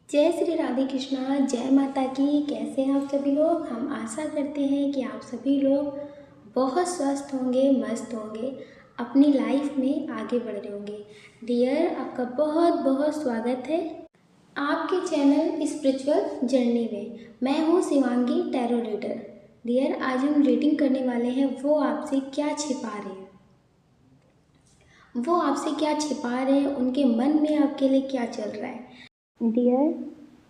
जय श्री राधे कृष्णा, जय माता की। कैसे हैं आप सभी लोग। हम आशा करते हैं कि आप सभी लोग बहुत स्वस्थ होंगे, मस्त होंगे, अपनी लाइफ में आगे बढ़ रहे होंगे। डियर, आपका बहुत बहुत स्वागत है आपके चैनल स्पिरिचुअल जर्नी में। मैं हूँ शिवांगी, टैरो रीडर। डियर, आज हम रीडिंग करने वाले हैं वो आपसे क्या छिपा रहे हैं, वो आपसे क्या छिपा रहे हैं, उनके मन में आपके लिए क्या चल रहा है। डियर,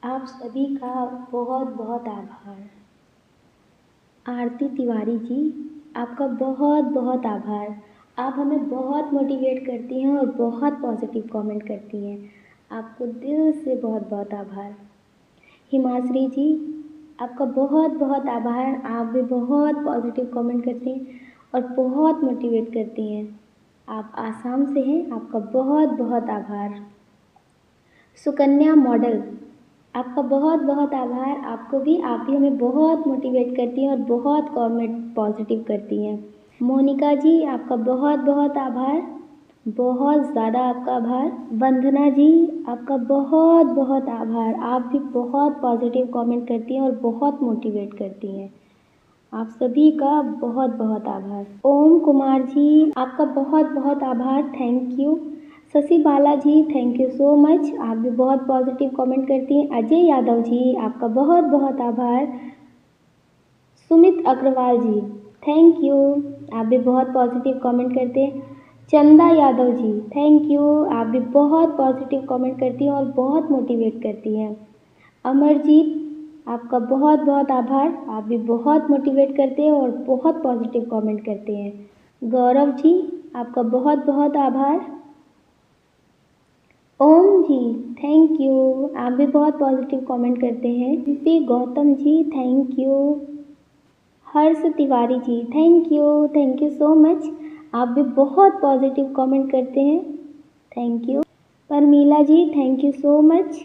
आप सभी का बहुत बहुत आभार। आरती तिवारी जी, आपका बहुत बहुत आभार। आप हमें बहुत मोटिवेट करती हैं और बहुत पॉजिटिव कमेंट करती हैं। आपको दिल से बहुत बहुत आभार। हिमाश्री जी, आपका बहुत बहुत आभार। आप भी बहुत पॉजिटिव कमेंट करती हैं और बहुत मोटिवेट करती हैं। आप आसाम से हैं, आपका बहुत बहुत आभार। सुकन्या मॉडल, आपका बहुत बहुत आभार। आपको भी, आप भी हमें बहुत मोटिवेट करती हैं और बहुत कमेंट पॉजिटिव करती हैं। मोनिका जी, आपका बहुत बहुत आभार, बहुत ज़्यादा आपका आभार। वंदना जी, आपका बहुत बहुत आभार। आप भी बहुत पॉजिटिव कमेंट करती हैं और बहुत मोटिवेट करती हैं। आप सभी का बहुत बहुत आभार। ओम कुमार जी, आपका बहुत बहुत आभार, thank you. Shashi Bala ji, thank you so much. आप भी बहुत पॉजिटिव कमेंट करती हैं। अजय यादव जी, आपका बहुत बहुत आभार। सुमित अग्रवाल जी, थैंक यू। आप भी बहुत पॉजिटिव कमेंट करते हैं। चंदा यादव जी, थैंक यू। आप भी बहुत पॉजिटिव कमेंट करती हैं और बहुत मोटिवेट करती हैं। अमरजीत, आपका बहुत बहुत आभार। आप भी बहुत मोटिवेट करते हैं और बहुत पॉजिटिव कमेंट करते हैं। गौरव जी, आपका बहुत बहुत आभार। Om ji, thank you. आप भी बहुत पॉजिटिव कमेंट करते हैं। P Gautam ji, thank you. Harsh Tiwari ji, thank you so much. आप भी बहुत पॉजिटिव कमेंट करते हैं, thank you. Parmila ji, thank you so much.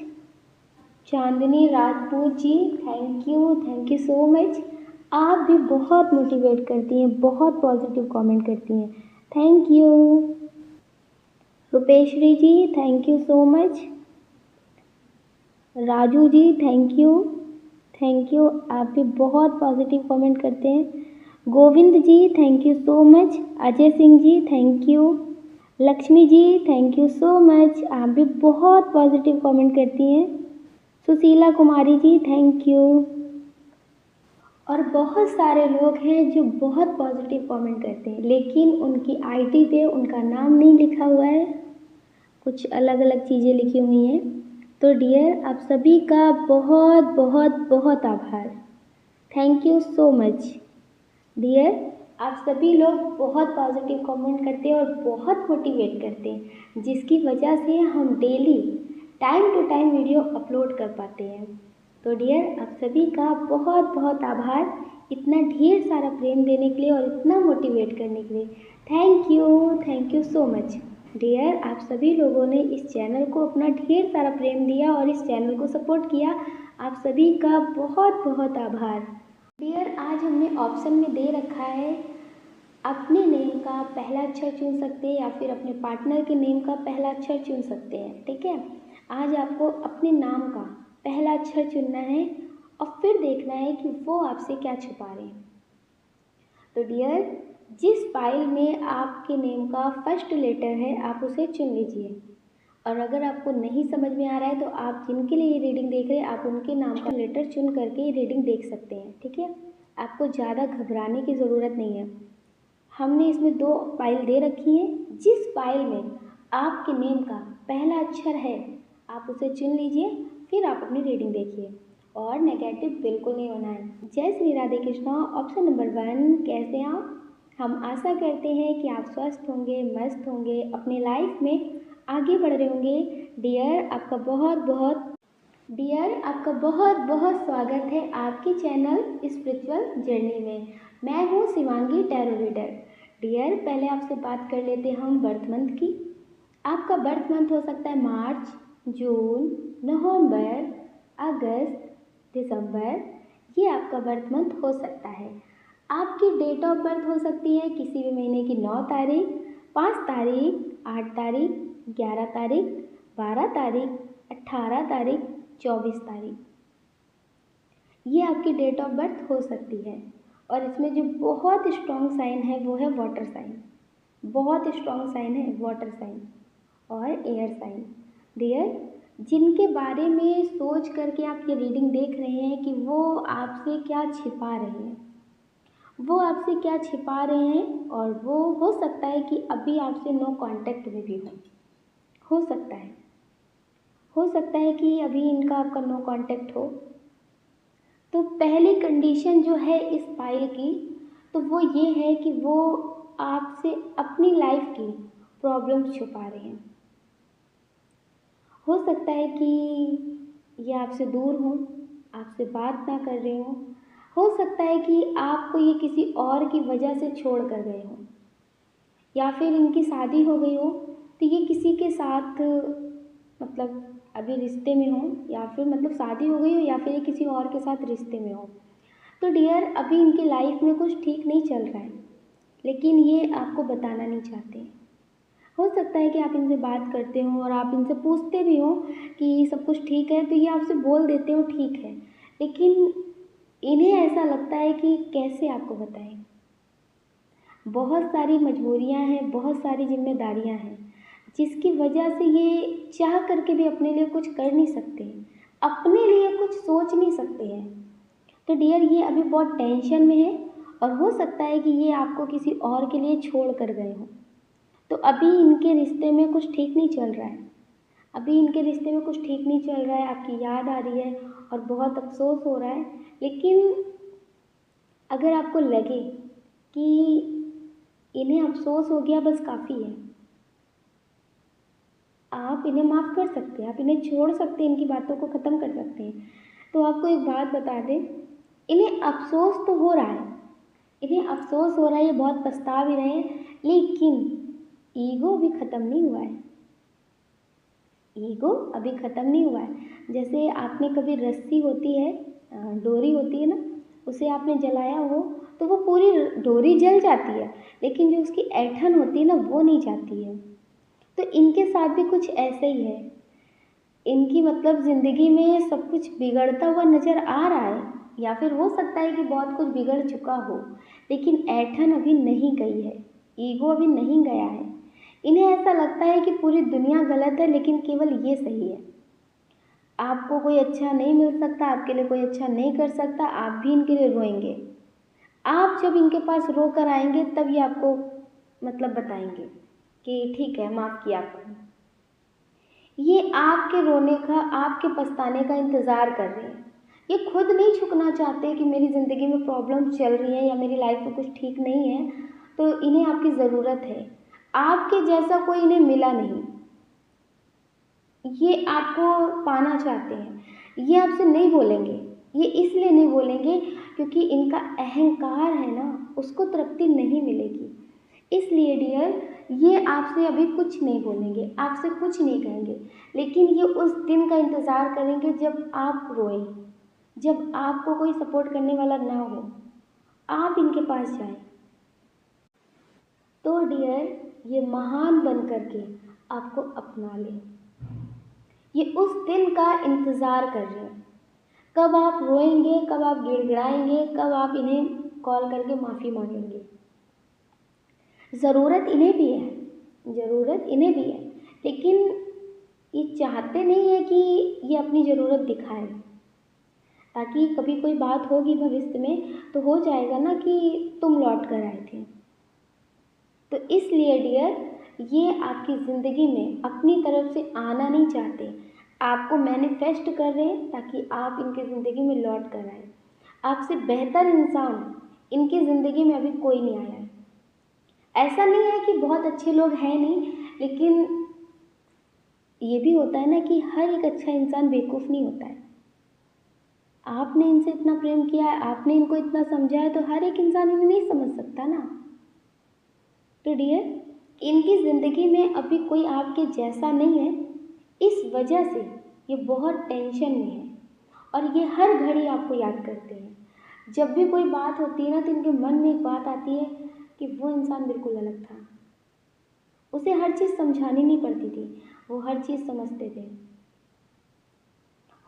Chandni Rajput ji, thank you so much. आप भी बहुत मोटिवेट करती हैं, बहुत पॉजिटिव कमेंट करती हैं, thank you. Rupeshwari ji, thank you so much. Raju ji, thank you. आप भी बहुत पॉजिटिव कमेंट करते हैं। Govind ji, thank you so much. Ajay Singh ji, thank you. Lakshmi ji, thank you so much. आप भी बहुत पॉजिटिव कमेंट करती हैं। Sushila Kumari ji, thank you. और बहुत सारे लोग हैं जो बहुत पॉजिटिव कमेंट करते हैं, लेकिन उनकी आईडी पे उनका नाम नहीं लिखा हुआ है, कुछ अलग अलग चीज़ें लिखी हुई हैं। तो डियर, आप सभी का बहुत बहुत बहुत आभार, thank you so much. Dear, आप सभी लोग बहुत पॉजिटिव कमेंट करते हैं और बहुत मोटिवेट करते हैं, जिसकी वजह से हम daily time to time video upload कर पाते हैं। तो डियर, आप सभी का बहुत बहुत आभार, इतना ढेर सारा प्रेम देने के लिए और इतना मोटिवेट करने के लिए। Thank you so much. Dear, आप सभी लोगों ने इस चैनल को अपना ढेर सारा प्रेम दिया और इस चैनल को सपोर्ट किया। आप सभी का बहुत बहुत आभार। डियर, आज हमने ऑप्शन में दे रखा है, अपने नेम का पहला अक्षर चुन सकते हैं या फिर अपने पार्टनर के नेम का पहला अक्षर चुन सकते हैं, ठीक है। आज आपको अपने नाम का पहला अक्षर चुनना है और फिर देखना है कि वो आपसे क्या छुपा रहे हैं। तो डियर, जिस फाइल में आपके नेम का फर्स्ट लेटर है आप उसे चुन लीजिए। और अगर आपको नहीं समझ में आ रहा है तो आप जिनके लिए ये रीडिंग देख रहे हैं आप उनके नाम का लेटर चुन करके ये रीडिंग देख सकते हैं, ठीक है। आपको ज़्यादा घबराने की ज़रूरत नहीं है। हमने इसमें 2 फाइल दे रखी हैं, जिस फाइल में आपके नेम का पहला अक्षर है आप उसे चुन लीजिए, फिर आप अपनी रीडिंग देखिए और नेगेटिव बिल्कुल नहीं होना है। जय श्री राधे कृष्णा। ऑप्शन नंबर 1, कैसे हैं आप। हम आशा करते हैं कि आप स्वस्थ होंगे, मस्त होंगे, अपने लाइफ में आगे बढ़ रहे होंगे। डियर, आपका बहुत बहुत स्वागत है आपके चैनल स्पिरिचुअल जर्नी में। मैं हूँ शिवांगी, टैरो रीडर। डियर, पहले आपसे बात कर लेते हैं हम बर्थ मंथ की। आपका बर्थ मंथ हो सकता है मार्च, जून, नवंबर, अगस्त, दिसंबर, ये आपका बर्थ मंथ हो सकता है। आपकी डेट ऑफ बर्थ हो सकती है किसी भी महीने की 9 तारीख, 5 तारीख, 8 तारीख, 11 तारीख, 12 तारीख, 18 तारीख, 24 तारीख, ये आपकी डेट ऑफ बर्थ हो सकती है। और इसमें जो बहुत स्ट्रॉन्ग साइन है वो है वाटर साइन, बहुत स्ट्रॉन्ग साइन है वाटर साइन और एयर साइन। डियर, जिनके बारे में सोच करके आप ये रीडिंग देख रहे हैं कि वो आपसे क्या छिपा रहे हैं, वो आपसे क्या छिपा रहे हैं, और वो हो सकता है कि अभी आपसे नो कांटेक्ट में भी हो सकता है, हो सकता है कि अभी इनका आपका नो कांटेक्ट हो। तो पहली कंडीशन जो है इस फाइल की, तो वो ये है कि वो आपसे अपनी लाइफ की प्रॉब्लम्स छुपा रहे हैं। हो सकता है कि ये आपसे दूर हों, आपसे बात ना कर रहे हों, हो सकता है कि आपको ये किसी और की वजह से छोड़ कर गए हों, या फिर इनकी शादी हो गई हो तो ये किसी के साथ मतलब अभी रिश्ते में हो, या फिर मतलब शादी हो गई हो या फिर ये किसी और के साथ रिश्ते में हो। तो डियर, अभी इनकी लाइफ में कुछ ठीक नहीं चल रहा है, लेकिन ये आपको बताना नहीं चाहते। हो सकता है कि आप इनसे बात करते हो और आप इनसे पूछते भी हो कि सब कुछ ठीक है, तो ये आपसे बोल देते हो ठीक है, लेकिन इन्हें ऐसा लगता है कि कैसे आपको बताएं। बहुत सारी मजबूरियां हैं, बहुत सारी जिम्मेदारियां हैं, जिसकी वजह से ये चाह करके भी अपने लिए कुछ कर नहीं सकते, अपने लिए कुछ सोच नहीं सकते हैं। तो डियर, ये अभी बहुत टेंशन में है, और हो सकता है कि ये आपको किसी और के लिए छोड़ कर गए हों। तो अभी इनके रिश्ते में कुछ ठीक नहीं चल रहा है, अभी इनके रिश्ते में कुछ ठीक नहीं चल रहा है, आपकी याद आ रही है और बहुत अफसोस हो रहा है। लेकिन अगर आपको लगे कि इन्हें अफसोस हो गया बस काफ़ी है, आप इन्हें माफ़ कर सकते हैं, आप इन्हें छोड़ सकते हैं, इनकी बातों को ख़त्म कर सकते हैं। तो आपको एक बात बता दें, इन्हें अफसोस तो हो रहा है, इन्हें अफसोस हो रहा है, ये बहुत पछता भी रहे हैं, लेकिन ईगो भी ख़त्म नहीं हुआ है, ईगो अभी ख़त्म नहीं हुआ है। जैसे आपने कभी रस्सी होती है, डोरी होती है ना, उसे आपने जलाया हो तो वो पूरी डोरी जल जाती है, लेकिन जो उसकी ऐंठन होती है ना वो नहीं जाती है। तो इनके साथ भी कुछ ऐसे ही है, इनकी मतलब ज़िंदगी में सब कुछ बिगड़ता हुआ नज़र आ रहा है, या फिर हो सकता है कि बहुत कुछ बिगड़ चुका हो, लेकिन ऐंठन अभी नहीं गई है, ईगो अभी नहीं गया है। इन्हें ऐसा लगता है कि पूरी दुनिया गलत है, लेकिन केवल ये सही है। आपको कोई अच्छा नहीं मिल सकता, आपके लिए कोई अच्छा नहीं कर सकता, आप भी इनके लिए रोएंगे। आप जब इनके पास रो कर आएंगे तब ये आपको मतलब बताएंगे कि ठीक है, माफ़ किया आपने। ये आपके रोने का, आपके पछताने का इंतज़ार कर रहे हैं। ये खुद नहीं झुकना चाहते कि मेरी ज़िंदगी में प्रॉब्लम चल रही है या मेरी लाइफ में कुछ ठीक नहीं है, तो इन्हें आपकी ज़रूरत है। आपके जैसा कोई इन्हें मिला नहीं, ये आपको पाना चाहते हैं। ये आपसे नहीं बोलेंगे, ये इसलिए नहीं बोलेंगे क्योंकि इनका अहंकार है ना, उसको तृप्ति नहीं मिलेगी। इसलिए डियर, ये आपसे अभी कुछ नहीं बोलेंगे, आपसे कुछ नहीं कहेंगे, लेकिन ये उस दिन का इंतज़ार करेंगे जब आप रोएं, जब आपको कोई सपोर्ट करने वाला ना हो, आप इनके पास जाएं। तो डियर, ये महान बन करके आपको अपना लें। ये उस दिन का इंतज़ार कर रहे हैं, कब आप रोएंगे, कब आप गिड़गिड़ाएंगे, कब आप इन्हें कॉल करके माफ़ी मांगेंगे। ज़रूरत इन्हें भी है, ज़रूरत इन्हें भी है, लेकिन ये चाहते नहीं है कि ये अपनी ज़रूरत दिखाएं, ताकि कभी कोई बात होगी भविष्य में तो हो जाएगा ना कि तुम लौट कर आए थे। तो इसलिए डियर, ये आपकी ज़िंदगी में अपनी तरफ से आना नहीं चाहते, आपको मैनिफेस्ट कर रहे हैं ताकि आप इनकी ज़िंदगी में लौट कर आए। आपसे बेहतर इंसान इनकी ज़िंदगी में अभी कोई नहीं आया है। ऐसा नहीं है कि बहुत अच्छे लोग हैं नहीं, लेकिन ये भी होता है ना कि हर एक अच्छा इंसान बेवकूफ़ नहीं होता है। आपने इनसे इतना प्रेम किया है, आपने इनको इतना समझा है, तो हर एक इंसान इन्हें नहीं समझ सकता ना। तो डियर, इनकी ज़िंदगी में अभी कोई आपके जैसा नहीं है, इस वजह से ये बहुत टेंशन में है, और ये हर घड़ी आपको याद करते हैं। जब भी कोई बात होती है ना, तो इनके मन में एक बात आती है कि वो इंसान बिल्कुल अलग था, उसे हर चीज़ समझानी नहीं पड़ती थी, वो हर चीज़ समझते थे।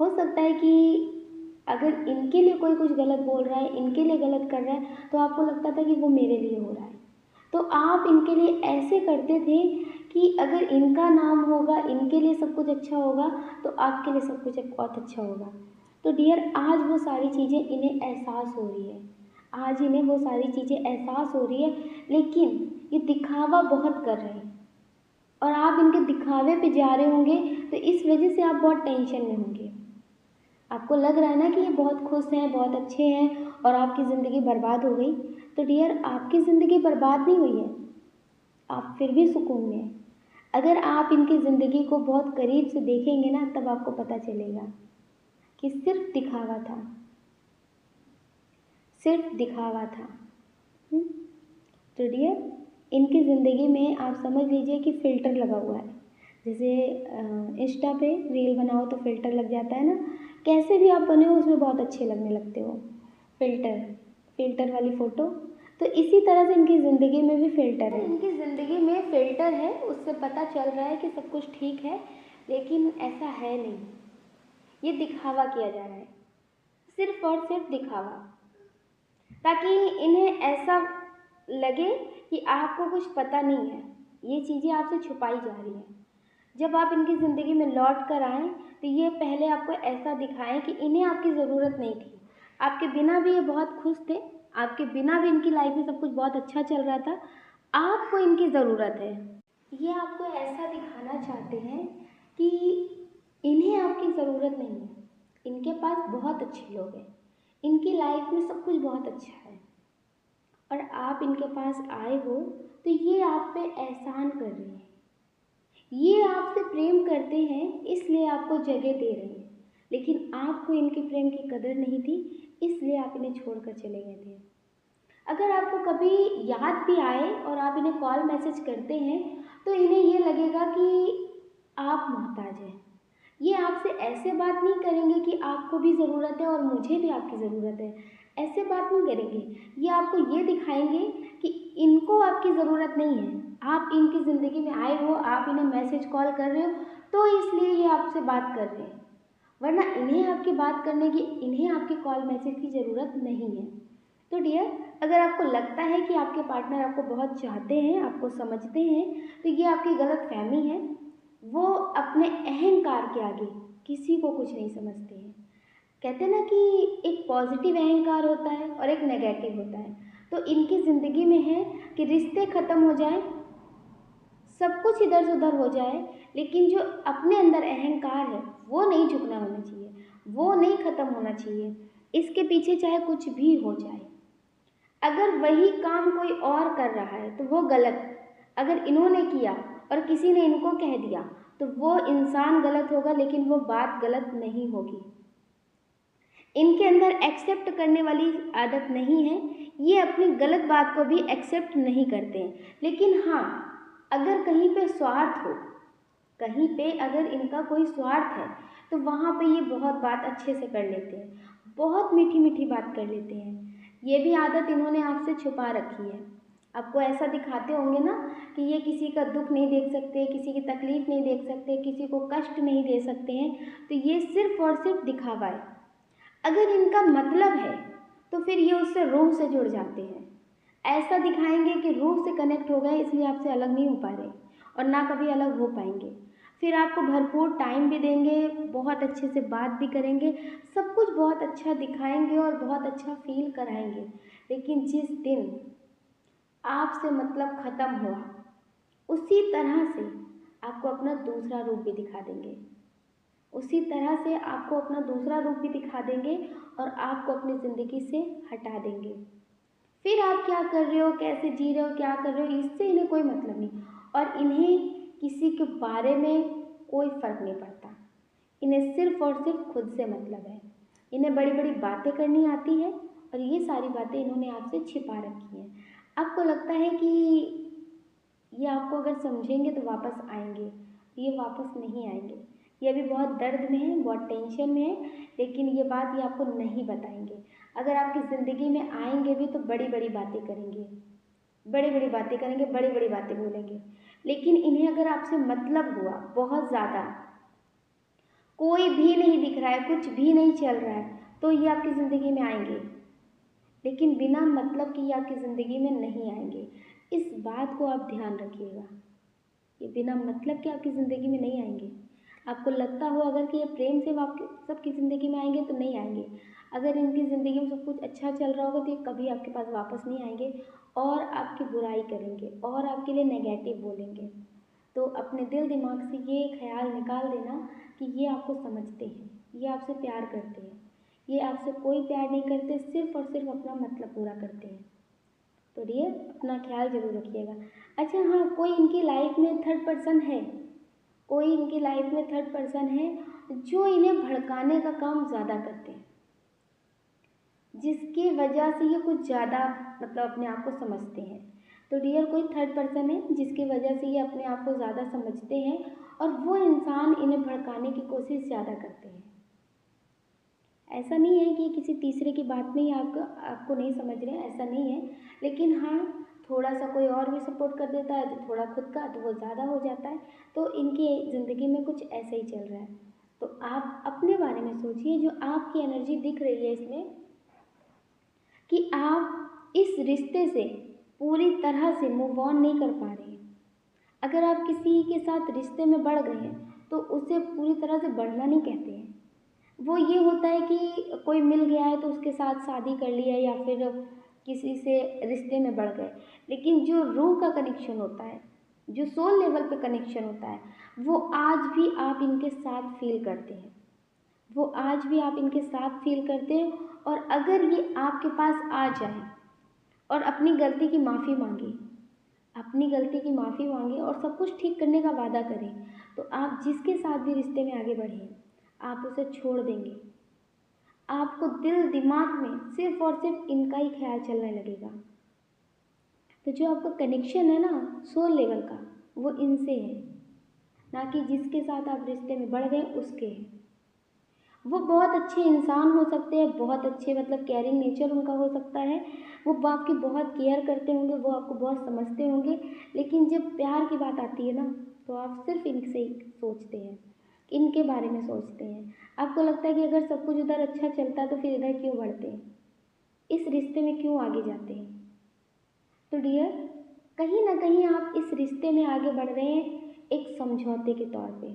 हो सकता है कि अगर इनके लिए कोई कुछ गलत बोल रहा है, इनके लिए गलत कर रहा है, तो आपको लगता था कि वो मेरे लिए हो रहा है। तो आप इनके लिए ऐसे करते थे कि अगर इनका नाम होगा, इनके लिए सब कुछ अच्छा होगा, तो आपके लिए सब कुछ बहुत अच्छा होगा। तो डियर, आज वो सारी चीज़ें इन्हें एहसास हो रही है, आज इन्हें वो सारी चीज़ें एहसास हो रही है, लेकिन ये दिखावा बहुत कर रहे हैं और आप इनके दिखावे पे जा रहे होंगे, तो इस वजह से आप बहुत टेंशन में होंगे। आपको लग रहा है ना कि ये बहुत खुश हैं, बहुत अच्छे हैं और आपकी ज़िंदगी बर्बाद हो गई। तो डियर, आपकी ज़िंदगी बर्बाद नहीं हुई है, आप फिर भी सुकून में हैं। अगर आप इनकी ज़िंदगी को बहुत करीब से देखेंगे ना, तब आपको पता चलेगा कि सिर्फ दिखावा था, सिर्फ दिखावा था। हुँ? तो डियर, इनकी ज़िंदगी में आप समझ लीजिए कि फ़िल्टर लगा हुआ है। जैसे इंस्टा पे रील बनाओ तो फ़िल्टर लग जाता है ना, कैसे भी आप बने हो उसमें बहुत अच्छे लगने लगते हो। फ़िल्टर, फ़िल्टर वाली फ़ोटो, तो इसी तरह से इनकी ज़िंदगी में भी फ़िल्टर है। इनकी ज़िंदगी में फ़िल्टर है, उससे पता चल रहा है कि सब कुछ ठीक है, लेकिन ऐसा है नहीं। ये दिखावा किया जा रहा है, सिर्फ़ और सिर्फ दिखावा, ताकि इन्हें ऐसा लगे कि आपको कुछ पता नहीं है, ये चीज़ें आपसे छुपाई जा रही हैं। जब आप इनकी ज़िंदगी में लौट कर आएँ, तो ये पहले आपको ऐसा दिखाएँ कि इन्हें आपकी ज़रूरत नहीं थी। आपके बिना भी ये बहुत खुश थे, आपके बिना भी इनकी लाइफ में सब कुछ बहुत अच्छा चल रहा था, आपको इनकी ज़रूरत है। ये आपको ऐसा दिखाना चाहते हैं कि इन्हें आपकी ज़रूरत नहीं है, इनके पास बहुत अच्छे लोग हैं, इनकी लाइफ में सब कुछ बहुत अच्छा है और आप इनके पास आए हो, तो ये आप पे एहसान कर रहे हैं। ये आपसे प्रेम करते हैं, इसलिए आपको जगह दे रहे हैं, लेकिन आपको इनके प्रेम की कदर नहीं थी, इसलिए आप इन्हें छोड़कर चले गए थे। अगर आपको कभी याद भी आए और आप इन्हें कॉल मैसेज करते हैं, तो इन्हें ये लगेगा कि आप मोहताज हैं। ये आपसे ऐसे बात नहीं करेंगे कि आपको भी ज़रूरत है और मुझे भी आपकी ज़रूरत है, ऐसे बात नहीं करेंगे। ये आपको ये दिखाएंगे कि इनको आपकी ज़रूरत नहीं है, आप इनकी ज़िंदगी में आए हो, आप इन्हें मैसेज कॉल कर रहे हो, तो इसलिए ये आपसे बात कर रहे हैं, वरना इन्हें आपकी बात करने की, इन्हें आपके कॉल मैसेज की ज़रूरत नहीं है। तो डियर, अगर आपको लगता है कि आपके पार्टनर आपको बहुत चाहते हैं, आपको समझते हैं, तो ये आपकी गलतफ़हमी है। वो अपने अहंकार के आगे किसी को कुछ नहीं समझते हैं। कहते हैं ना कि एक पॉजिटिव अहंकार होता है और एक नेगेटिव होता है। तो इनकी ज़िंदगी में है कि रिश्ते ख़त्म हो जाएँ, सब कुछ इधर से उधर हो जाए, लेकिन जो अपने अंदर अहंकार है, वो नहीं झुकना होना चाहिए, वो नहीं ख़त्म होना चाहिए। इसके पीछे चाहे कुछ भी हो जाए। अगर वही काम कोई और कर रहा है तो वो गलत, अगर इन्होंने किया और किसी ने इनको कह दिया, तो वो इंसान गलत होगा, लेकिन वो बात गलत नहीं होगी। इनके अंदर एक्सेप्ट करने वाली आदत नहीं है, ये अपनी गलत बात को भी एक्सेप्ट नहीं करते हैं। लेकिन हाँ, अगर कहीं पे स्वार्थ हो, कहीं पे अगर इनका कोई स्वार्थ है, तो वहाँ पे ये बहुत बात अच्छे से कर लेते हैं, बहुत मीठी मीठी बात कर लेते हैं। ये भी आदत इन्होंने आपसे छुपा रखी है। आपको ऐसा दिखाते होंगे ना कि ये किसी का दुख नहीं देख सकते, किसी की तकलीफ़ नहीं देख सकते, किसी को कष्ट नहीं दे सकते हैं, तो ये सिर्फ़ और सिर्फ दिखावा है। अगर इनका मतलब है, तो फिर ये उससे रूह से जुड़ जाते हैं। ऐसा दिखाएंगे कि रूह से कनेक्ट हो गए, इसलिए आपसे अलग नहीं हो पा रहे और ना कभी अलग हो पाएंगे। फिर आपको भरपूर टाइम भी देंगे, बहुत अच्छे से बात भी करेंगे, सब कुछ बहुत अच्छा दिखाएंगे और बहुत अच्छा फील कराएंगे। लेकिन जिस दिन आपसे मतलब ख़त्म हुआ, उसी तरह से आपको अपना दूसरा रूप भी दिखा देंगे, उसी तरह से आपको अपना दूसरा रूप भी दिखा देंगे और आपको अपनी ज़िंदगी से हटा देंगे। फिर आप क्या कर रहे हो, कैसे जी रहे हो, क्या कर रहे हो, इससे इन्हें कोई मतलब नहीं और इन्हें किसी के बारे में कोई फ़र्क नहीं पड़ता। इन्हें सिर्फ़ और सिर्फ खुद से मतलब है। इन्हें बड़ी बड़ी बातें करनी आती है और ये सारी बातें इन्होंने आपसे छिपा रखी हैं। आपको लगता है कि ये आपको अगर समझेंगे तो वापस आएंगे, ये वापस नहीं आएंगे। ये अभी बहुत दर्द में है, बहुत टेंशन में है, लेकिन ये बात ये आपको नहीं बताएंगे। अगर आपकी ज़िंदगी में आएंगे भी तो बड़ी बड़ी बातें करेंगे, बड़ी बड़ी बातें करेंगे, बड़ी बड़ी बातें बोलेंगे। लेकिन इन्हें अगर आपसे मतलब हुआ बहुत ज़्यादा, कोई भी नहीं दिख रहा है, कुछ भी नहीं चल रहा है, तो ये आपकी ज़िंदगी में आएंगे, लेकिन बिना मतलब कि ये आपकी ज़िंदगी में नहीं आएंगे। इस बात को आप ध्यान रखिएगा, ये बिना मतलब के आपकी ज़िंदगी में नहीं आएंगे। आपको लगता हो अगर कि ये प्रेम से आपके सबकी ज़िंदगी में आएंगे, तो नहीं आएंगे। अगर इनकी ज़िंदगी में सब कुछ अच्छा चल रहा होगा, तो ये कभी आपके पास वापस नहीं आएंगे और आपकी बुराई करेंगे और आपके लिए नेगेटिव बोलेंगे। तो अपने दिल दिमाग से ये ख्याल निकाल देना कि ये आपको समझते हैं, ये आपसे प्यार करते हैं, ये आपसे कोई प्यार नहीं करते, सिर्फ़ और सिर्फ अपना मतलब पूरा करते हैं। तो डियर, अपना ख्याल ज़रूर रखिएगा। अच्छा हाँ, कोई इनकी लाइफ में थर्ड पर्सन है, कोई इनकी लाइफ में थर्ड पर्सन है जो इन्हें भड़काने का काम ज़्यादा करते हैं, जिसकी वजह से ये कुछ ज़्यादा मतलब अपने आप को समझते हैं। तो डियर, कोई थर्ड पर्सन है जिसकी वजह से ये अपने आप को ज़्यादा समझते हैं और वो इंसान इन्हें भड़काने की कोशिश ज़्यादा करते हैं। ऐसा नहीं है कि किसी तीसरे की बात में ही आपको नहीं समझ रहे हैं, ऐसा नहीं है, लेकिन हाँ, थोड़ा सा कोई और भी सपोर्ट कर देता है तो थोड़ा खुद का तो वो ज़्यादा हो जाता है। तो इनकी ज़िंदगी में कुछ ऐसा ही चल रहा है। तो आप अपने बारे में सोचिए, जो आपकी एनर्जी दिख रही है इसमें, कि आप इस रिश्ते से पूरी तरह से मूव ऑन नहीं कर पा रहे हैं। अगर आप किसी के साथ रिश्ते में बढ़ गए हैं तो उसे पूरी तरह से बढ़ना नहीं कहते हैं। वो ये होता है कि कोई मिल गया है तो उसके साथ शादी कर लिया या फिर किसी से रिश्ते में बढ़ गए, लेकिन जो रूह का कनेक्शन होता है, जो सोल लेवल पे कनेक्शन होता है, वो आज भी आप इनके साथ फील करते हैं, वो आज भी आप इनके साथ फील करते हैं। और अगर ये आपके पास आ जाए और अपनी गलती की माफ़ी मांगे, अपनी गलती की माफ़ी मांगे और सब कुछ ठीक करने का वादा करें, तो आप जिसके साथ भी रिश्ते में आगे बढ़ें, आप उसे छोड़ देंगे। आपको दिल दिमाग में सिर्फ और सिर्फ इनका ही ख्याल चलने लगेगा। तो जो आपका कनेक्शन है ना सोल लेवल का, वो इनसे है, ना कि जिसके साथ आप रिश्ते में बढ़ गए उसके है। वो बहुत अच्छे इंसान हो सकते हैं, बहुत अच्छे मतलब केयरिंग नेचर उनका हो सकता है, वो आपकी बहुत केयर करते होंगे, वो आपको बहुत समझते होंगे, लेकिन जब प्यार की बात आती है ना, तो आप सिर्फ इनसे ही सोचते हैं, इनके बारे में सोचते हैं। आपको लगता है कि अगर सब कुछ उधर अच्छा चलता है तो फिर इधर क्यों बढ़ते हैं, इस रिश्ते में क्यों आगे जाते हैं। तो डियर, कहीं ना कहीं आप इस रिश्ते में आगे बढ़ रहे हैं एक समझौते के तौर पे,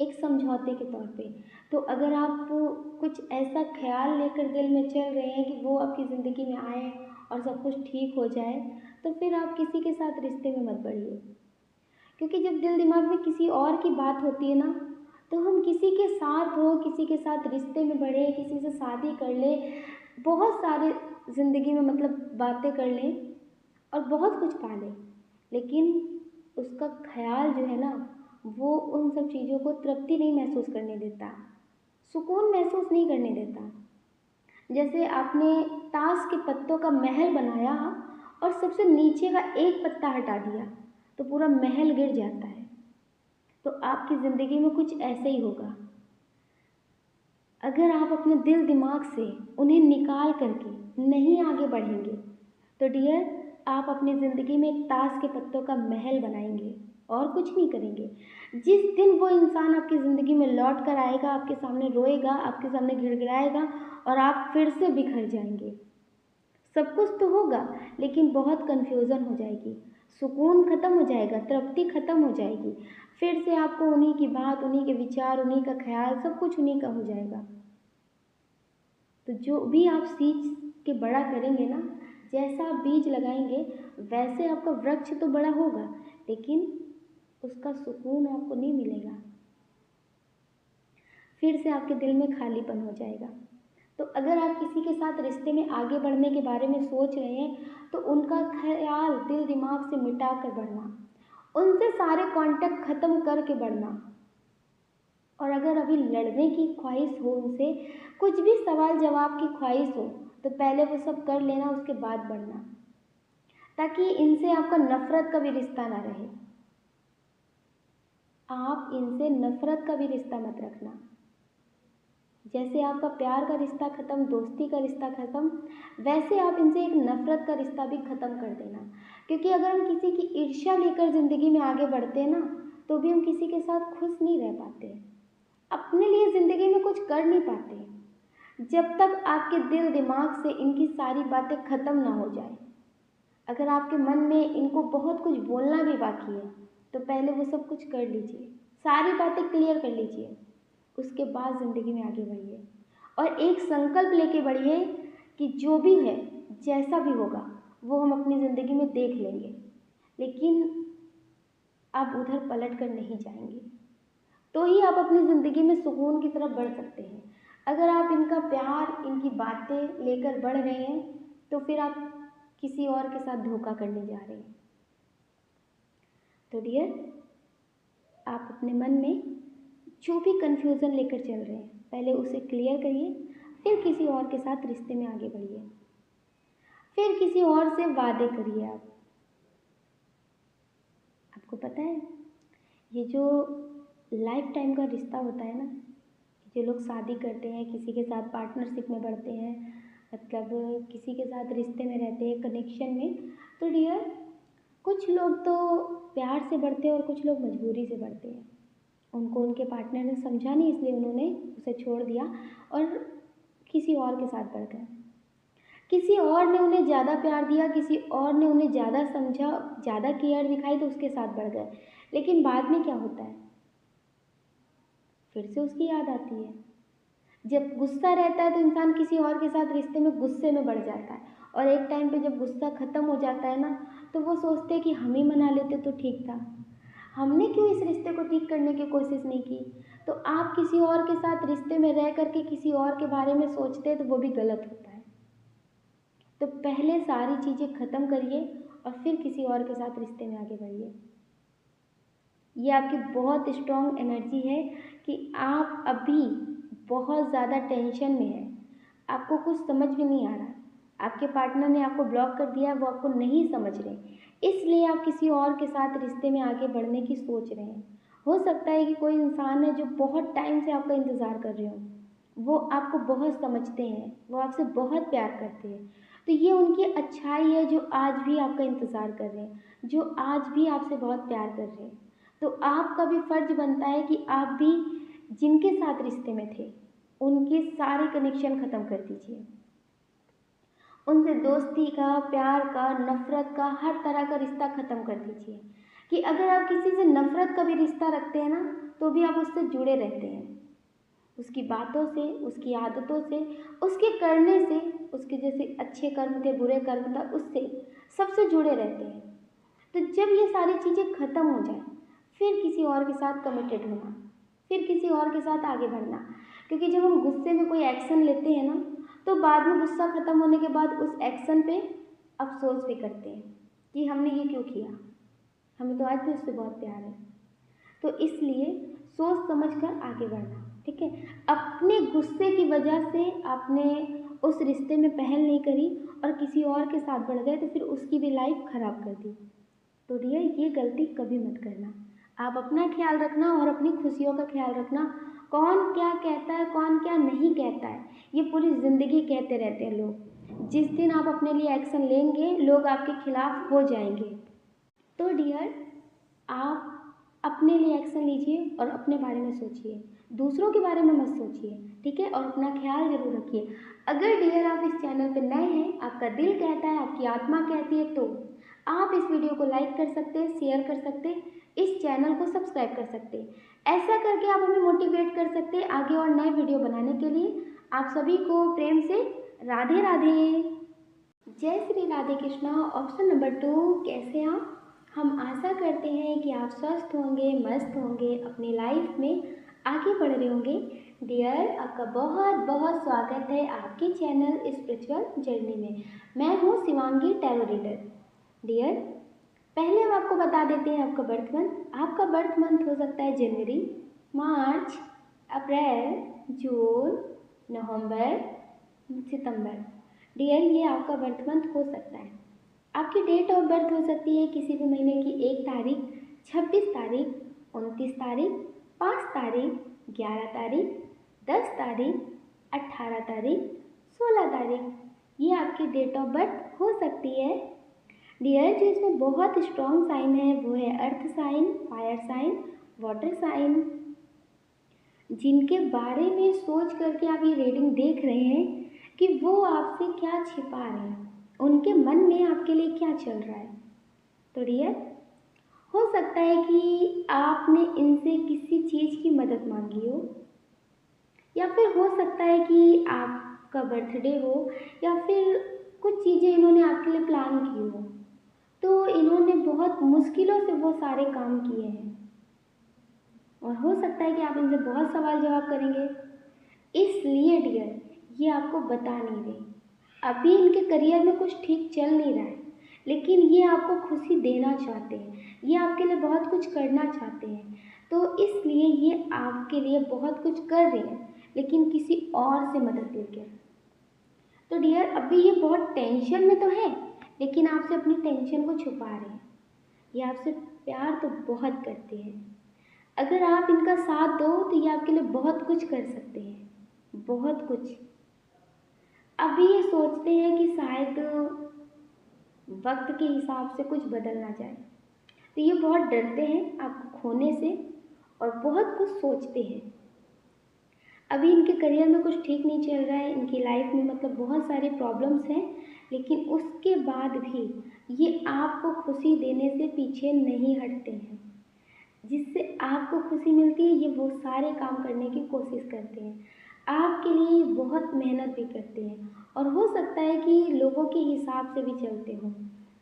एक समझौते के तौर पे। तो अगर आप कुछ ऐसा ख्याल लेकर दिल में चल रहे हैं कि वो आपकी ज़िंदगी में आए और सब कुछ ठीक हो जाए, तो फिर आप किसी के साथ रिश्ते में मत बढ़िए। क्योंकि जब दिल दिमाग में किसी और की बात होती है ना, तो हम किसी के साथ हो, किसी के साथ रिश्ते में बढ़े, किसी से शादी कर ले, बहुत सारे ज़िंदगी में मतलब बातें कर लें और बहुत कुछ पा लें, लेकिन उसका ख्याल जो है ना, वो उन सब चीज़ों को तृप्ति नहीं महसूस करने देता, सुकून महसूस नहीं करने देता। जैसे आपने ताश के पत्तों का महल बनाया और सबसे नीचे का एक पत्ता हटा दिया, तो पूरा महल गिर जाता है। तो आपकी ज़िंदगी में कुछ ऐसे ही होगा। अगर आप अपने दिल दिमाग से उन्हें निकाल करके नहीं आगे बढ़ेंगे, तो डियर, आप अपनी ज़िंदगी में एक ताश के पत्तों का महल बनाएंगे और कुछ नहीं करेंगे। जिस दिन वो इंसान आपकी ज़िंदगी में लौट कर आएगा, आपके सामने रोएगा, आपके सामने गिड़गिड़ाएगा और आप फिर से बिखर जाएंगे। सब कुछ तो होगा, लेकिन बहुत कन्फ्यूज़न हो जाएगी, सुकून ख़त्म हो जाएगा, तृप्ति ख़त्म हो जाएगी। फिर से आपको उन्हीं की बात, उन्हीं के विचार, उन्हीं का ख्याल, सब कुछ उन्हीं का हो जाएगा। तो जो भी आप सींच के बड़ा करेंगे ना, जैसा आप बीज लगाएंगे वैसे आपका वृक्ष तो बड़ा होगा, लेकिन उसका सुकून आपको नहीं मिलेगा। फिर से आपके दिल में खालीपन हो जाएगा। तो अगर आप किसी के साथ रिश्ते में आगे बढ़ने के बारे में सोच रहे हैं, तो उनका ख्याल दिल दिमाग से मिटा कर बढ़ना, उनसे सारे कांटेक्ट ख़त्म करके बढ़ना। और अगर अभी लड़ने की ख्वाहिश हो उनसे, कुछ भी सवाल जवाब की ख्वाहिश हो, तो पहले वो सब कर लेना, उसके बाद बढ़ना, ताकि इनसे आपका नफ़रत का भी रिश्ता ना रहे। आप इनसे नफ़रत का भी रिश्ता मत रखना। जैसे आपका प्यार का रिश्ता ख़त्म, दोस्ती का रिश्ता ख़त्म, वैसे आप इनसे एक नफ़रत का रिश्ता भी ख़त्म कर देना। क्योंकि अगर हम किसी की ईर्ष्या लेकर ज़िंदगी में आगे बढ़ते हैं ना, तो भी हम किसी के साथ खुश नहीं रह पाते हैं। अपने लिए ज़िंदगी में कुछ कर नहीं पाते जब तक आपके दिल दिमाग से इनकी सारी बातें ख़त्म ना हो जाए। अगर आपके मन में इनको बहुत कुछ बोलना भी बाकी है तो पहले वो सब कुछ कर लीजिए, सारी बातें क्लियर कर लीजिए, उसके बाद ज़िंदगी में आगे बढ़िए। और एक संकल्प लेके बढ़िए कि जो भी है, जैसा भी होगा, वो हम अपनी ज़िंदगी में देख लेंगे, लेकिन आप उधर पलट कर नहीं जाएंगे। तो ही आप अपनी ज़िंदगी में सुकून की तरफ बढ़ सकते हैं। अगर आप इनका प्यार, इनकी बातें लेकर बढ़ रहे हैं तो फिर आप किसी और के साथ धोखा करने जा रहे हैं। तो डियर, आप अपने मन में जो भी कन्फ्यूज़न लेकर चल रहे हैं पहले उसे क्लियर करिए, फिर किसी और के साथ रिश्ते में आगे बढ़िए, फिर किसी और से वादे करिए। आपको पता है, ये जो लाइफ टाइम का रिश्ता होता है ना, जो लोग शादी करते हैं, किसी के साथ पार्टनरशिप में बढ़ते हैं, मतलब किसी के साथ रिश्ते में रहते हैं, कनेक्शन में, तो डियर कुछ लोग तो प्यार से बढ़ते हैं और कुछ लोग मजबूरी से बढ़ते हैं। उनको उनके पार्टनर ने समझा नहीं, इसलिए उन्होंने उसे छोड़ दिया और किसी और के साथ बढ़ गए। किसी और ने उन्हें ज़्यादा प्यार दिया, किसी और ने उन्हें ज़्यादा समझा, ज़्यादा केयर दिखाई, तो उसके साथ बढ़ गए। लेकिन बाद में क्या होता है, फिर से उसकी याद आती है। जब गुस्सा रहता है तो इंसान किसी और के साथ रिश्ते में गुस्से में बढ़ जाता है, और एक टाइम पे जब गुस्सा ख़त्म हो जाता है ना, तो वो सोचते हैं कि हम ही मना लेते तो ठीक था, हमने क्यों इस रिश्ते को ठीक करने की कोशिश नहीं की। तो आप किसी और के साथ रिश्ते में रह करके किसी और के बारे में सोचते हैं तो वो भी गलत होता है। तो पहले सारी चीज़ें ख़त्म करिए और फिर किसी और के साथ रिश्ते में आगे बढ़िए। ये आपकी बहुत स्ट्रॉन्ग एनर्जी है कि आप अभी बहुत ज़्यादा टेंशन में है, आपको कुछ समझ में नहीं आ रहा, आपके पार्टनर ने आपको ब्लॉक कर दिया है, वो आपको नहीं समझ रहे, इसलिए आप किसी और के साथ रिश्ते में आगे बढ़ने की सोच रहे हैं। हो सकता है कि कोई इंसान है जो बहुत टाइम से आपका इंतज़ार कर रहे हो, वो आपको बहुत समझते हैं, वो आपसे बहुत प्यार करते हैं, तो ये उनकी अच्छाई है जो आज भी आपका इंतज़ार कर रहे हैं, जो आज भी आपसे बहुत प्यार कर रहे हैं। तो आपका भी फ़र्ज़ बनता है कि आप भी जिनके साथ रिश्ते में थे उनके सारे कनेक्शन ख़त्म कर दीजिए, उनसे दोस्ती का, प्यार का, नफ़रत का, हर तरह का रिश्ता ख़त्म कर दीजिए। कि अगर आप किसी से नफ़रत का भी रिश्ता रखते हैं ना, तो भी आप उससे जुड़े रहते हैं, उसकी बातों से, उसकी आदतों से, उसके करने से, उसके जैसे अच्छे कर्म थे, बुरे कर्म था, उससे सबसे जुड़े रहते हैं। तो जब ये सारी चीज़ें ख़त्म हो जाए फिर किसी और के साथ कमिटेड होना, फिर किसी और के साथ आगे बढ़ना। क्योंकि जब हम गुस्से में कोई एक्शन लेते हैं ना, तो बाद में गुस्सा ख़त्म होने के बाद उस एक्शन पे अफसोस भी करते हैं कि हमने ये क्यों किया, हमें तो आज भी उससे बहुत प्यार है। तो इसलिए सोच समझ कर आगे बढ़ना, ठीक है। अपने गुस्से की वजह से आपने उस रिश्ते में पहल नहीं करी और किसी और के साथ बढ़ गए, तो फिर उसकी भी लाइफ ख़राब कर दी। तो डियर, ये गलती कभी मत करना। आप अपना ख्याल रखना और अपनी खुशियों का ख्याल रखना। कौन क्या कहता है, कौन क्या नहीं कहता है, ये पूरी ज़िंदगी कहते रहते हैं लोग। जिस दिन आप अपने लिए एक्शन लेंगे, लोग आपके खिलाफ हो जाएंगे। तो डियर, आप अपने लिए एक्शन लीजिए और अपने बारे में सोचिए, दूसरों के बारे में मत सोचिए, ठीक है। और अपना ख्याल जरूर रखिए। अगर डियर आप इस चैनल पर नए हैं, आपका दिल कहता है, आपकी आत्मा कहती है, तो आप इस वीडियो को लाइक कर सकते हैं, शेयर कर सकते हैं, इस चैनल को सब्सक्राइब कर सकते हैं। ऐसा करके आप हमें मोटिवेट कर सकते हैं आगे और नए वीडियो बनाने के लिए। आप सभी को प्रेम से राधे राधे। जय श्री राधे कृष्णा। ऑप्शन नंबर 2, कैसे आप? हम आशा करते हैं कि आप स्वस्थ होंगे, मस्त होंगे, अपनी लाइफ में आगे बढ़ रहे होंगे। डियर, आपका बहुत बहुत स्वागत है आपके चैनल स्पिरिचुअल जर्नी में। मैं हूँ शिवांगी, टैरो रीडर। डियर, पहले हम आपको बता देते हैं आपका बर्थ मंथ। आपका बर्थ मंथ हो सकता है जनवरी, मार्च, अप्रैल, जून, नवंबर, सितंबर। डियर, ये आपका बर्थ मंथ हो सकता है। आपकी डेट ऑफ बर्थ हो सकती है किसी भी महीने की 1 तारीख, 26 तारीख, 29 तारीख, 5 तारीख, 11 तारीख, 10 तारीख, 18 तारीख, 16 तारीख। ये आपकी डेट ऑफ बर्थ हो सकती है। डियर, जो इसमें बहुत स्ट्रॉन्ग साइन है वो है earth sign, fire sign, water sign. जिनके बारे में सोच करके आप ये रीडिंग देख रहे हैं कि वो आपसे क्या छिपा रहे हैं, उनके मन में आपके लिए क्या चल रहा है। तो डियर, हो सकता है कि आपने इनसे किसी चीज़ की मदद मांगी हो, या फिर हो सकता है कि आपका बर्थडे हो, या फिर कुछ चीज़ें इन्होंने आपके लिए प्लान की हो, तो इन्होंने बहुत मुश्किलों से वो सारे काम किए हैं। और हो सकता है कि आप इनसे बहुत सवाल जवाब करेंगे, इसलिए डियर ये आपको बता नहीं रहे। अभी इनके करियर में कुछ ठीक चल नहीं रहा है, लेकिन ये आपको खुशी देना चाहते हैं, ये आपके लिए बहुत कुछ करना चाहते हैं। तो इसलिए ये आपके लिए बहुत कुछ कर रहे हैं, लेकिन किसी और से मदद लेकर। तो डियर अभी ये बहुत टेंशन में तो है, लेकिन आपसे अपनी टेंशन को छुपा रहे हैं। ये आपसे प्यार तो बहुत करते हैं। अगर आप इनका साथ दो तो ये आपके लिए बहुत कुछ कर सकते हैं, बहुत कुछ। अभी ये सोचते हैं कि शायद वक्त के हिसाब से कुछ बदल ना जाए, तो ये बहुत डरते हैं आपको खोने से और बहुत कुछ सोचते हैं। अभी इनके करियर में कुछ ठीक नहीं चल रहा है, इनकी लाइफ में मतलब बहुत सारे प्रॉब्लम्स हैं, लेकिन उसके बाद भी ये आपको खुशी देने से पीछे नहीं हटते हैं। जिससे आपको खुशी मिलती है ये वो सारे काम करने की कोशिश करते हैं, आपके लिए बहुत मेहनत भी करते हैं। और हो सकता है कि लोगों के हिसाब से भी चलते हों,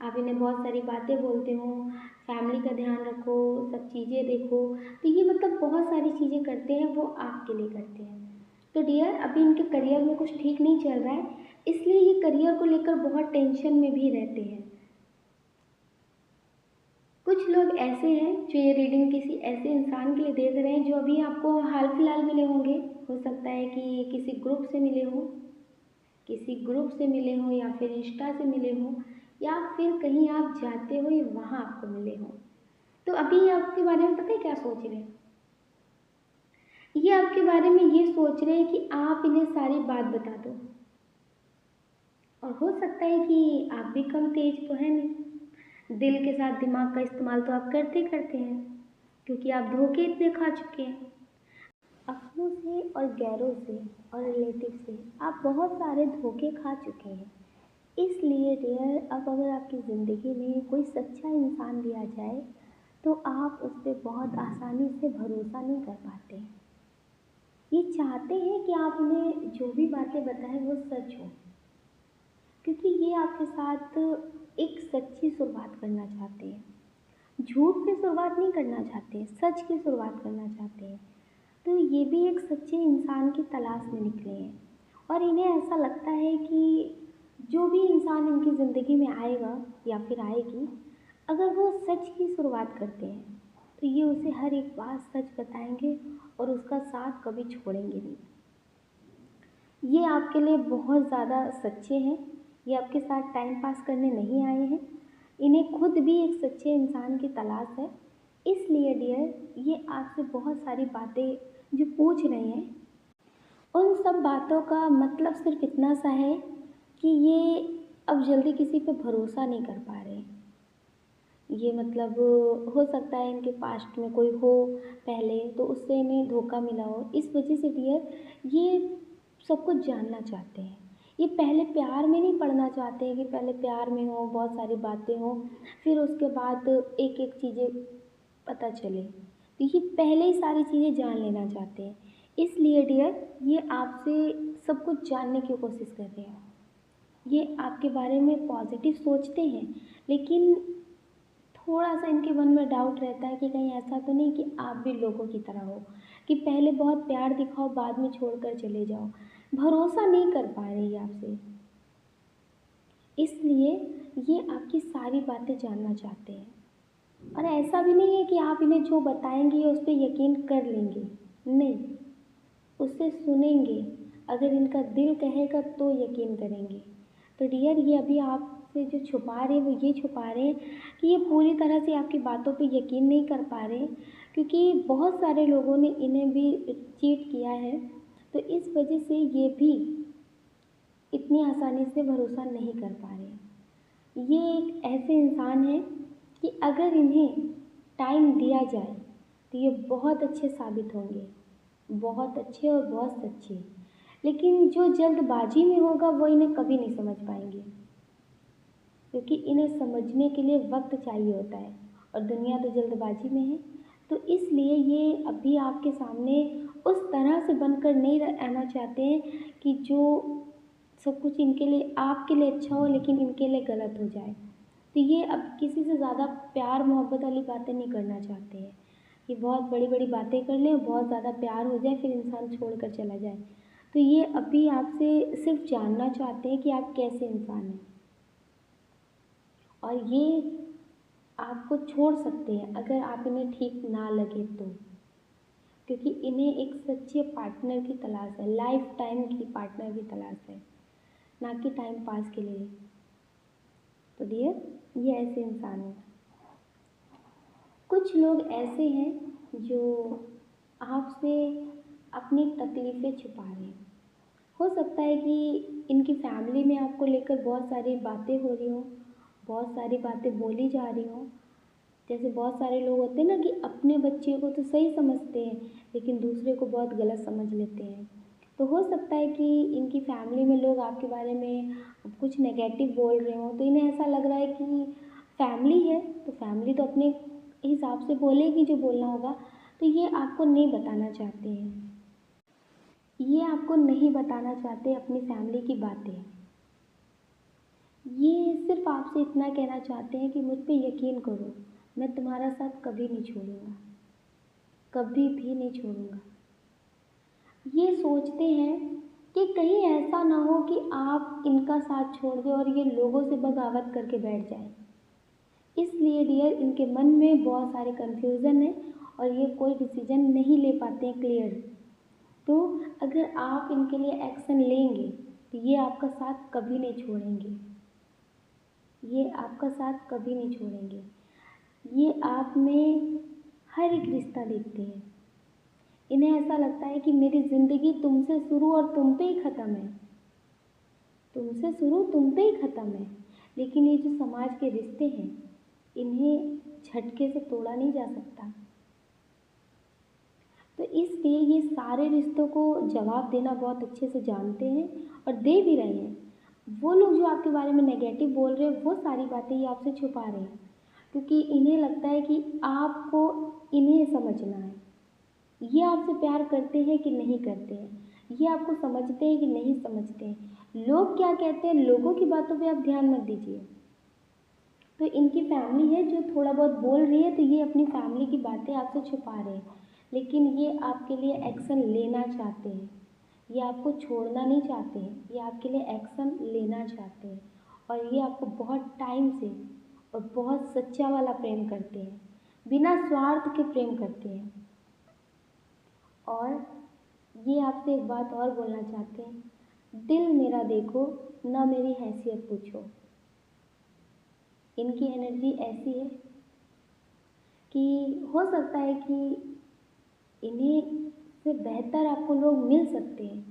आप इन्हें बहुत सारी बातें बोलते हो, फैमिली का ध्यान रखो, सब चीज़ें देखो, तो ये मतलब बहुत सारी चीज़ें करते हैं, वो आपके लिए करते हैं। तो डियर अभी इनके करियर में कुछ ठीक नहीं चल रहा है, इसलिए ये करियर को लेकर बहुत टेंशन में भी रहते हैं। कुछ लोग ऐसे हैं जो ये रीडिंग किसी ऐसे इंसान के लिए देख रहे हैं जो अभी आपको हाल फिलहाल मिले होंगे। हो सकता है कि किसी ग्रुप से मिले हो, किसी ग्रुप से मिले हो, या फिर इंस्टा से मिले हो, या फिर कहीं आप जाते हो या वहाँ आपको मिले हो। तो अभी ये आपके बारे में पता है क्या सोच रहे हैं? ये आपके बारे में ये सोच रहे हैं कि आप इन्हें सारी बात बता दो। और हो सकता है कि आप भी कम तेज तो है नहीं, दिल के साथ दिमाग का इस्तेमाल तो आप करते करते हैं, क्योंकि आप धोखे इतने खा चुके हैं अपनों से और गैरों से और रिलेटिव से। आप बहुत सारे धोखे खा चुके हैं। इसलिए डियर अब अगर आपकी ज़िंदगी में कोई सच्चा इंसान भी आ जाए तो आप उस पर बहुत आसानी से भरोसा नहीं कर पाते। ये चाहते हैं कि आप उन्हें जो भी बातें बताएं वो सच हो, क्योंकि ये आपके साथ एक सच्ची शुरुआत करना चाहते हैं। झूठ से शुरुआत नहीं करना चाहते, सच की शुरुआत करना चाहते हैं। तो ये भी एक सच्चे इंसान की तलाश में निकले हैं, और इन्हें ऐसा लगता है कि जो भी इंसान इनकी ज़िंदगी में आएगा या फिर आएगी, अगर वो सच की शुरुआत करते हैं तो ये उसे हर एक बात सच बताएंगे और उसका साथ कभी छोड़ेंगे नहीं। ये आपके लिए बहुत ज़्यादा सच्चे हैं, ये आपके साथ टाइम पास करने नहीं आए हैं, इन्हें खुद भी एक सच्चे इंसान की तलाश है। इसलिए डियर ये आपसे बहुत सारी बातें जो पूछ रहे हैं, उन सब बातों का मतलब सिर्फ इतना सा है कि ये अब जल्दी किसी पे भरोसा नहीं कर पा रहे। ये मतलब हो सकता है इनके पास्ट में कोई हो पहले, तो उससे इन्हें धोखा मिला हो, इस वजह से डियर ये सब कुछ जानना चाहते हैं। ये पहले प्यार में नहीं पड़ना चाहते हैं कि पहले प्यार में हो, बहुत सारी बातें हों, फिर उसके बाद एक एक चीज़ें पता चले। तो ये पहले ही सारी चीज़ें जान लेना चाहते हैं। इसलिए डियर ये आपसे सब कुछ जानने की कोशिश कर रहे हैं। ये आपके बारे में पॉजिटिव सोचते हैं, लेकिन थोड़ा सा इनके मन में डाउट रहता है कि कहीं ऐसा तो नहीं कि आप भी लोगों की तरह हो, कि पहले बहुत प्यार दिखाओ बाद में छोड़कर चले जाओ। भरोसा नहीं कर पा रही आपसे, इसलिए ये आपकी सारी बातें जानना चाहते हैं। और ऐसा भी नहीं है कि आप इन्हें जो बताएंगे उस पर यकीन कर लेंगे, नहीं, उससे सुनेंगे। अगर इनका दिल कहेगा तो यकीन करेंगे। तो डियर ये अभी आपसे जो छुपा रहे हैं वो ये छुपा रहे हैं कि ये पूरी तरह से आपकी बातों पे यकीन नहीं कर पा रहे, क्योंकि बहुत सारे लोगों ने इन्हें भी चीट किया है। तो इस वजह से ये भी इतनी आसानी से भरोसा नहीं कर पा रहे। ये एक ऐसे इंसान हैं कि अगर इन्हें टाइम दिया जाए तो ये बहुत अच्छे साबित होंगे। बहुत अच्छे और बहुत सच्चे। लेकिन जो जल्दबाजी में होगा वो इन्हें कभी नहीं समझ पाएंगे, क्योंकि इन्हें समझने के लिए वक्त चाहिए होता है और दुनिया तो जल्दबाजी में है। तो इसलिए ये अभी आपके सामने उस तरह से बनकर नहीं रहना चाहते हैं कि जो सब कुछ इनके लिए आपके लिए अच्छा हो लेकिन इनके लिए गलत हो जाए। तो ये अब किसी से ज़्यादा प्यार मोहब्बत वाली बातें नहीं करना चाहते हैं कि बहुत बड़ी बड़ी बातें कर लें, बहुत ज़्यादा प्यार हो जाए, फिर इंसान छोड़ कर चला जाए। तो ये अभी आपसे सिर्फ जानना चाहते हैं कि आप कैसे इंसान हैं, और ये आपको छोड़ सकते हैं अगर आप इन्हें ठीक ना लगे तो, क्योंकि इन्हें एक सच्चे पार्टनर की तलाश है, लाइफ टाइम की पार्टनर की तलाश है, ना कि टाइम पास के लिए। तो डियर, ये ऐसे इंसान हैं। कुछ लोग ऐसे हैं जो आपसे अपनी तकलीफ़ें छुपा रहे हैं। हो सकता है कि इनकी फैमिली में आपको लेकर बहुत सारी बातें हो रही हों, बहुत सारी बातें बोली जा रही हों। जैसे बहुत सारे लोग होते हैं ना कि अपने बच्चे को तो सही समझते हैं लेकिन दूसरे को बहुत गलत समझ लेते हैं। तो हो सकता है कि इनकी फैमिली में लोग आपके बारे में कुछ नेगेटिव बोल रहे हों, तो इन्हें ऐसा लग रहा है कि फैमिली है तो फैमिली तो अपने हिसाब से बोलेगी जो बोलना होगा। तो ये आपको नहीं बताना चाहते हैं, ये आपको नहीं बताना चाहते अपनी फैमिली की बातें। ये सिर्फ़ आपसे इतना कहना चाहते हैं कि मुझ पे यकीन करो, मैं तुम्हारा साथ कभी नहीं छोड़ूँगा, कभी भी नहीं छोड़ूँगा। ये सोचते हैं कि कहीं ऐसा ना हो कि आप इनका साथ छोड़ दें और ये लोगों से बगावत करके बैठ जाएँ। इसलिए डियर, इनके मन में बहुत सारे कन्फ्यूज़न है और ये कोई डिसीज़न नहीं ले पाते हैं क्लियर। तो अगर आप इनके लिए एक्शन लेंगे तो ये आपका साथ कभी नहीं छोड़ेंगे, ये आपका साथ कभी नहीं छोड़ेंगे। ये आप में हर एक रिश्ता देखते हैं। इन्हें ऐसा लगता है कि मेरी ज़िंदगी तुमसे शुरू और तुम पे ही ख़त्म है, तुमसे शुरू तुम पे ही ख़त्म है। लेकिन ये जो समाज के रिश्ते हैं, इन्हें झटके से तोड़ा नहीं जा सकता। तो इसलिए ये सारे रिश्तों को जवाब देना बहुत अच्छे से जानते हैं और दे भी रहे हैं। वो लोग जो आपके बारे में नेगेटिव बोल रहे हैं वो सारी बातें ये आपसे छुपा रहे हैं, क्योंकि इन्हें लगता है कि आपको इन्हें समझना है। ये आपसे प्यार करते हैं कि नहीं करते हैं, ये आपको समझते हैं कि नहीं समझते हैं, लोग क्या कहते हैं, लोगों की बातों पे आप ध्यान मत दीजिए। तो इनकी फैमिली है जो थोड़ा बहुत बोल रही है, तो ये अपनी फैमिली की बातें आपसे छुपा रहे हैं, लेकिन ये आपके लिए एक्शन लेना चाहते हैं। ये आपको छोड़ना नहीं चाहते हैं, ये आपके लिए एक्शन लेना चाहते हैं, और ये आपको बहुत टाइम से और बहुत सच्चा वाला प्रेम करते हैं, बिना स्वार्थ के प्रेम करते हैं। और ये आपसे एक बात और बोलना चाहते हैं, दिल मेरा देखो, ना मेरी हैसियत पूछो। इनकी एनर्जी ऐसी है कि हो सकता है कि इन्हें से बेहतर आपको लोग मिल सकते हैं,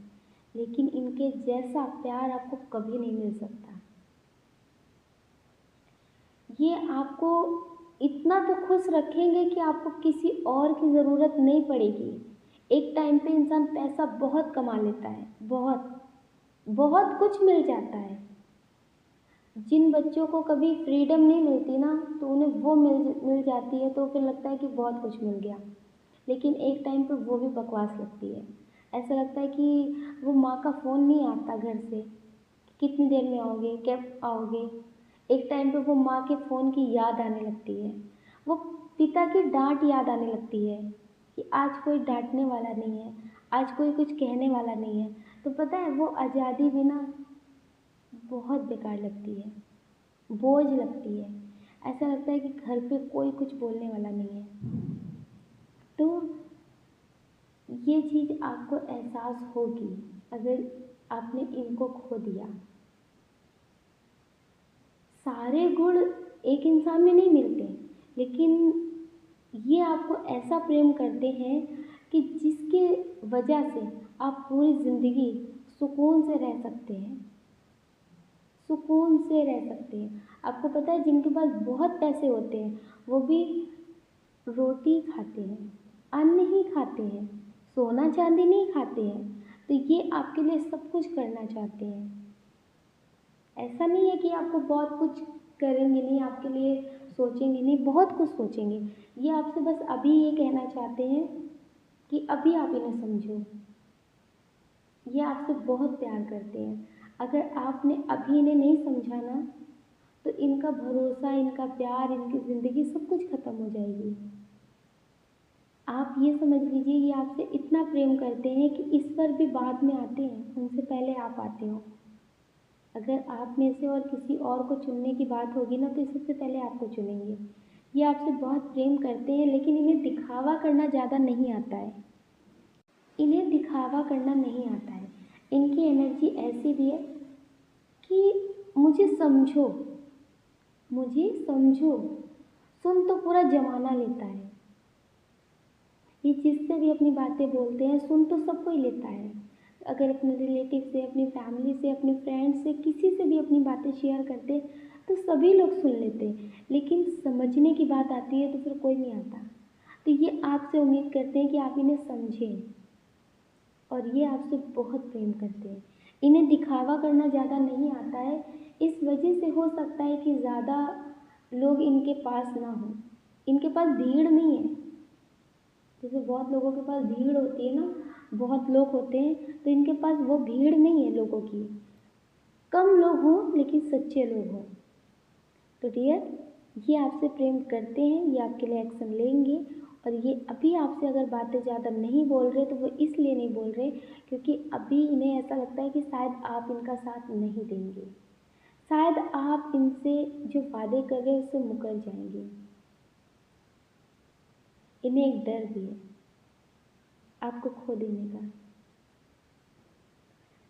लेकिन इनके जैसा प्यार आपको कभी नहीं मिल सकता। ये आपको इतना तो खुश रखेंगे कि आपको किसी और की ज़रूरत नहीं पड़ेगी। एक टाइम पे इंसान पैसा बहुत कमा लेता है, बहुत बहुत कुछ मिल जाता है। जिन बच्चों को कभी फ्रीडम नहीं मिलती ना, तो उन्हें वो मिल जाती है, तो फिर लगता है कि बहुत कुछ मिल गया। लेकिन एक टाइम पे वो भी बकवास लगती है। ऐसा लगता है कि वो माँ का फ़ोन नहीं आता घर से, कितनी देर में आओगे, कब आओगे। एक टाइम पे वो माँ के फ़ोन की याद आने लगती है, वो पिता की डांट याद आने लगती है कि आज कोई डांटने वाला नहीं है, आज कोई कुछ कहने वाला नहीं है। तो पता है, वो आज़ादी भी ना बहुत बेकार लगती है, बोझ लगती है। ऐसा लगता है कि घर पे कोई कुछ बोलने वाला नहीं है। तो ये चीज़ आपको एहसास होगी अगर आपने इनको खो दिया। सारे गुण एक इंसान में नहीं मिलते, लेकिन ये आपको ऐसा प्रेम करते हैं कि जिसके वजह से आप पूरी ज़िंदगी सुकून से रह सकते हैं, सुकून से रह सकते हैं। आपको पता है, जिनके पास बहुत पैसे होते हैं वो भी रोटी खाते हैं, अन्न ही खाते हैं, सोना चांदी नहीं खाते हैं, तो ये आपके लिए सब कुछ करना चाहते हैं। ऐसा नहीं है कि आपको बहुत कुछ करेंगे नहीं, आपके लिए सोचेंगे नहीं, बहुत कुछ सोचेंगे। ये आपसे बस अभी ये कहना चाहते हैं कि अभी आप इन्हें समझो। ये आपसे बहुत प्यार करते हैं। अगर आपने अभी इन्हें नहीं समझा ना, तो इनका भरोसा, इनका प्यार, इनकी ज़िंदगी सब कुछ ख़त्म हो जाएगी। आप ये समझ लीजिए, ये आपसे इतना प्रेम करते हैं कि ईश्वर भी बाद में आते हैं, उनसे पहले आप आते हो। अगर आप में से और किसी और को चुनने की बात होगी ना, तो सबसे पहले आपको चुनेंगे। ये आपसे बहुत प्रेम करते हैं, लेकिन इन्हें दिखावा करना ज़्यादा नहीं आता है। इन्हें दिखावा करना नहीं आता है। इनकी एनर्जी ऐसी भी है कि मुझे समझो, मुझे समझो। सुन तो पूरा ज़माना लेता है। ये जिससे भी अपनी बातें बोलते हैं, सुन तो सबको ही लेता है। अगर अपने रिलेटिव से, अपनी फैमिली से, अपने फ्रेंड से, किसी से भी अपनी बातें शेयर करते तो सभी लोग सुन लेते, लेकिन समझने की बात आती है तो फिर कोई नहीं आता। तो ये आपसे उम्मीद करते हैं कि आप इन्हें समझें, और ये आपसे बहुत प्रेम करते हैं। इन्हें दिखावा करना ज़्यादा नहीं आता है, इस वजह से हो सकता है कि ज़्यादा लोग इनके पास ना हो। इनके पास भीड़ नहीं है। जैसे बहुत लोगों के पास भीड़ होती है ना, बहुत लोग होते हैं, तो इनके पास वो भीड़ नहीं है लोगों की। कम लोग हों लेकिन सच्चे लोग हों। तो डियर, ये आपसे प्रेम करते हैं, ये आपके लिए एक्शन लेंगे। और ये अभी आपसे अगर बातें ज़्यादा नहीं बोल रहे, तो वो इसलिए नहीं बोल रहे क्योंकि अभी इन्हें ऐसा लगता है कि शायद आप इनका साथ नहीं देंगे, शायद आप इनसे जो वादे कर रहे हैं उससे मुकर जाएंगे। इन्हें एक डर भी है आपको खो देने का।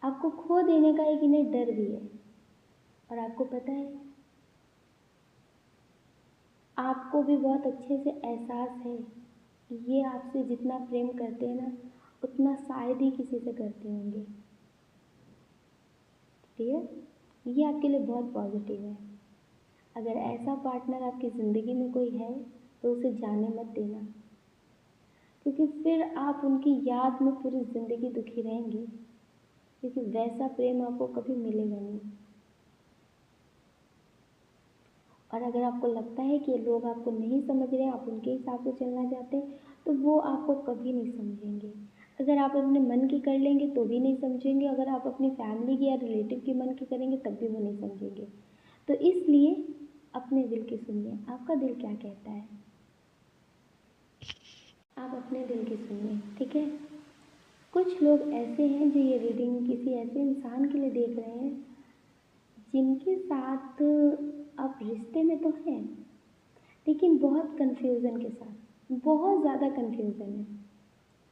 आपको खो देने का एक इन्हें डर भी है। और आपको पता है, आपको भी बहुत अच्छे से एहसास है कि ये आपसे जितना प्रेम करते हैं ना, उतना शायद ही किसी से करते होंगे। ठीक है, ये आपके लिए बहुत पॉजिटिव है। अगर ऐसा पार्टनर आपकी ज़िंदगी में कोई है, तो उसे जाने मत देना, क्योंकि फिर आप उनकी याद में पूरी ज़िंदगी दुखी रहेंगी, क्योंकि वैसा प्रेम आपको कभी मिलेगा नहीं। और अगर आपको लगता है कि लोग आपको नहीं समझ रहे, आप उनके हिसाब से चलना चाहते हैं, तो वो आपको कभी नहीं समझेंगे। अगर आप अपने मन की कर लेंगे तो भी नहीं समझेंगे, अगर आप अपनी फैमिली की या रिलेटिव की मन की करेंगे तब भी वो नहीं समझेंगे। तो इसलिए अपने दिल की सुनिए, आपका दिल क्या कहता है, आप अपने दिल की सुनिए। ठीक है। कुछ लोग ऐसे हैं जो ये रीडिंग किसी ऐसे इंसान के लिए देख रहे हैं जिनके साथ आप रिश्ते में तो हैं, लेकिन बहुत कन्फ्यूज़न के साथ, बहुत ज़्यादा कन्फ्यूज़न है,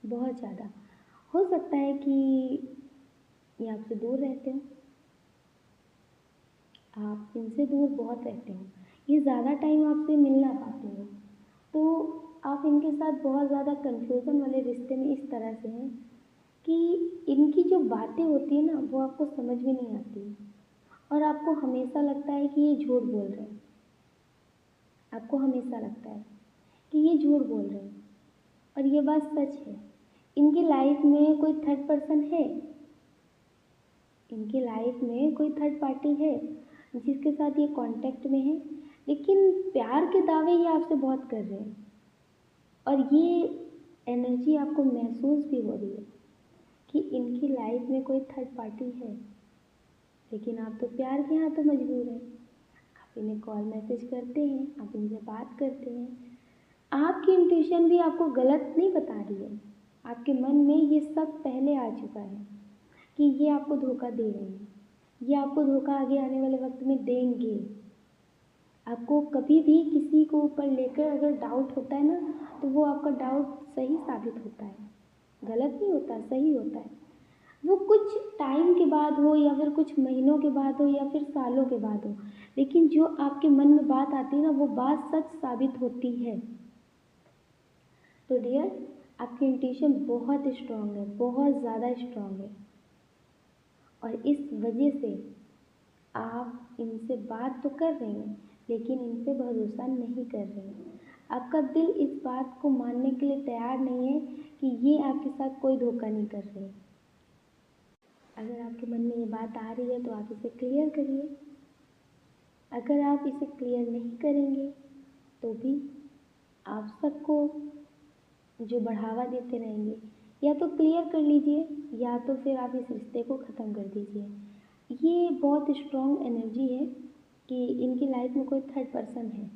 बहुत ज़्यादा। हो सकता है कि ये आपसे दूर रहते हो, आप इनसे दूर बहुत रहते हो, ये ज़्यादा टाइम आपसे मिल ना पाते हो, तो आप इनके साथ बहुत ज़्यादा कन्फ्यूज़न वाले रिश्ते में इस तरह से हैं कि इनकी जो बातें होती है ना, वो आपको समझ में नहीं आती, और आपको हमेशा लगता है कि ये झूठ बोल रहे हैं। आपको हमेशा लगता है कि ये झूठ बोल रहे हैं, और ये बात सच है। इनकी लाइफ में कोई थर्ड पर्सन है, इनकी लाइफ में कोई थर्ड पार्टी है जिसके साथ ये कांटेक्ट में है, लेकिन प्यार के दावे ये आपसे बहुत कर रहे हैं, और ये एनर्जी आपको महसूस भी हो रही है कि इनकी लाइफ में कोई थर्ड पार्टी है, लेकिन आप तो प्यार के हाथों मजबूर हैं। आप इन्हें कॉल मैसेज करते हैं, आप इनसे बात करते हैं, आपकी इंट्यूशन भी आपको गलत नहीं बता रही है। आपके मन में ये सब पहले आ चुका है कि ये आपको धोखा दे रहे हैं, ये आपको धोखा आगे आने वाले वक्त में देंगे। आपको कभी भी किसी को ऊपर लेकर अगर डाउट होता है ना, तो वो आपका डाउट सही साबित होता है, गलत नहीं होता, सही होता है। वो कुछ टाइम के बाद हो, या फिर कुछ महीनों के बाद हो, या फिर सालों के बाद हो, लेकिन जो आपके मन में बात आती है ना, वो बात सच साबित होती है। तो डियर, आपकी इंट्यूशन बहुत स्ट्रांग है, बहुत ज़्यादा स्ट्रांग है, और इस वजह से आप इनसे बात तो कर रहे हैं, लेकिन इन पे भरोसा नहीं कर रहे हैं। आपका दिल इस बात को मानने के लिए तैयार नहीं है कि ये आपके साथ कोई धोखा नहीं कर रहे। अगर आपके मन में ये बात आ रही है तो आप इसे क्लियर करिए। अगर आप इसे क्लियर नहीं करेंगे तो भी आप सबको जो बढ़ावा देते रहेंगे, या तो क्लियर कर लीजिए या तो फिर आप इस रिश्ते को ख़त्म कर दीजिए। ये बहुत स्ट्रॉन्ग एनर्जी है कि इनकी लाइफ में कोई थर्ड पर्सन है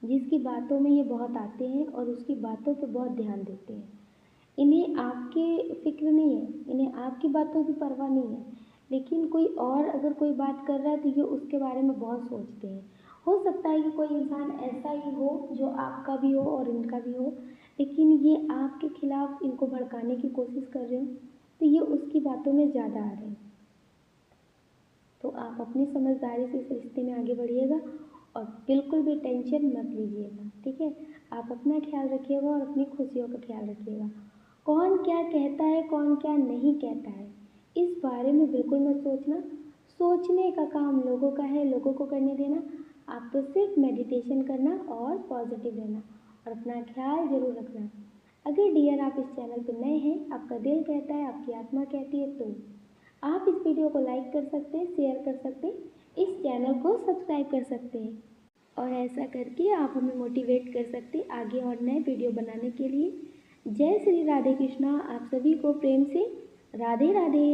जिसकी बातों में ये बहुत आते हैं और उसकी बातों पे बहुत ध्यान देते हैं। इन्हें आपकी फ़िक्र नहीं है, इन्हें आपकी बातों की परवाह नहीं है, लेकिन कोई और अगर कोई बात कर रहा है तो ये उसके बारे में बहुत सोचते हैं। हो सकता है कि कोई इंसान ऐसा ही हो जो आपका भी हो और इनका भी हो, लेकिन ये आपके खिलाफ़ इनको भड़काने की कोशिश कर रहे हो, तो ये उसकी बातों में ज़्यादा आ रहे हैं। तो आप अपनी समझदारी से इस रिश्ते में आगे बढ़िएगा और बिल्कुल भी टेंशन मत लीजिएगा, ठीक है? आप अपना ख्याल रखिएगा और अपनी खुशियों का ख्याल रखिएगा। कौन क्या कहता है, कौन क्या नहीं कहता है, इस बारे में बिल्कुल मत सोचना। सोचने का काम लोगों का है, लोगों को करने देना। आप तो सिर्फ मेडिटेशन करना और पॉजिटिव रहना और अपना ख्याल ज़रूर रखना। अगर डियर आप इस चैनल पर नए हैं, आपका दिल कहता है, आपकी आत्मा कहती है, तो आप इस वीडियो को लाइक कर सकते हैं, शेयर कर सकते हैं, इस चैनल को सब्सक्राइब कर सकते हैं और ऐसा करके आप हमें मोटिवेट कर सकते हैं आगे और नए वीडियो बनाने के लिए। जय श्री राधे कृष्णा। आप सभी को प्रेम से राधे राधे।